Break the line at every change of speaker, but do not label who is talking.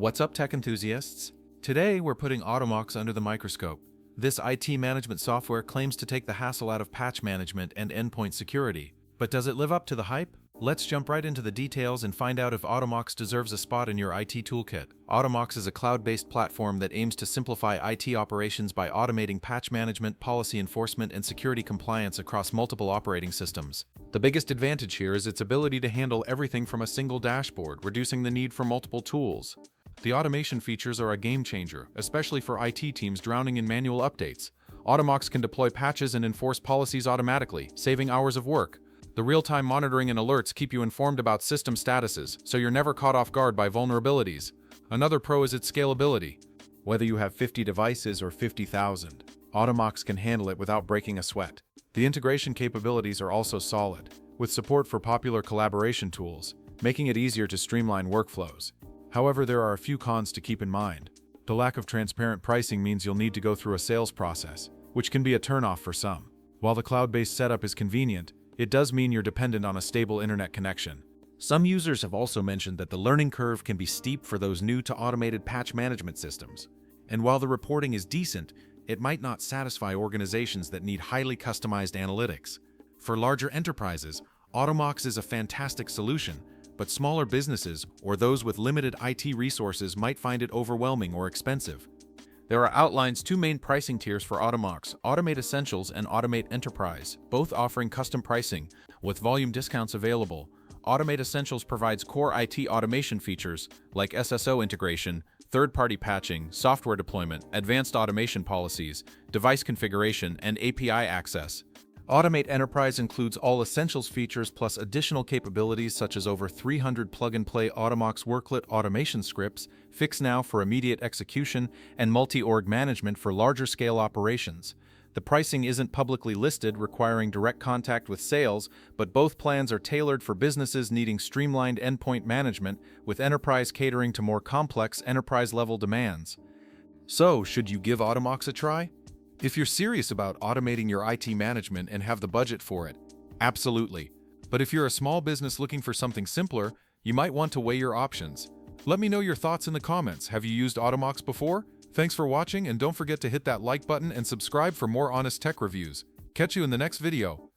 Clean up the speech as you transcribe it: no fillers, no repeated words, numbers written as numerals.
What's up, tech enthusiasts? Today, we're putting Automox under the microscope. This IT management software claims to take the hassle out of patch management and endpoint security. But does it live up to the hype? Let's jump right into the details and find out if Automox deserves a spot in your IT toolkit. Automox is a cloud-based platform that aims to simplify IT operations by automating patch management, policy enforcement, and security compliance across multiple operating systems. The biggest advantage here is its ability to handle everything from a single dashboard, reducing the need for multiple tools. The automation features are a game changer, especially for IT teams drowning in manual updates. Automox can deploy patches and enforce policies automatically, saving hours of work. The real-time monitoring and alerts keep you informed about system statuses, so you're never caught off guard by vulnerabilities. Another pro is its scalability. Whether you have 50 devices or 50,000, Automox can handle it without breaking a sweat. The integration capabilities are also solid, with support for popular collaboration tools, making it easier to streamline workflows. However, there are a few cons to keep in mind. The lack of transparent pricing means you'll need to go through a sales process, which can be a turnoff for some. While the cloud-based setup is convenient, it does mean you're dependent on a stable internet connection. Some users have also mentioned that the learning curve can be steep for those new to automated patch management systems. And while the reporting is decent, it might not satisfy organizations that need highly customized analytics. For larger enterprises, Automox is a fantastic solution, but smaller businesses or those with limited IT resources might find it overwhelming or expensive. There are outlines two main pricing tiers for Automox: Automate Essentials and Automate Enterprise, both offering custom pricing with volume discounts available. Automate Essentials provides core IT automation features like SSO integration, third-party patching, software deployment, advanced automation policies, device configuration, and API access. Automate Enterprise includes all Essentials features plus additional capabilities such as over 300 plug-and-play Automox worklet automation scripts, fix now for immediate execution, and multi-org management for larger-scale operations. The pricing isn't publicly listed, requiring direct contact with sales, but both plans are tailored for businesses needing streamlined endpoint management, with Enterprise catering to more complex enterprise-level demands. So, should you give Automox a try? If you're serious about automating your IT management and have the budget for it, absolutely. But if you're a small business looking for something simpler, you might want to weigh your options. Let me know your thoughts in the comments. Have you used Automox before? Thanks for watching, and don't forget to hit that like button and subscribe for more honest tech reviews. Catch you in the next video.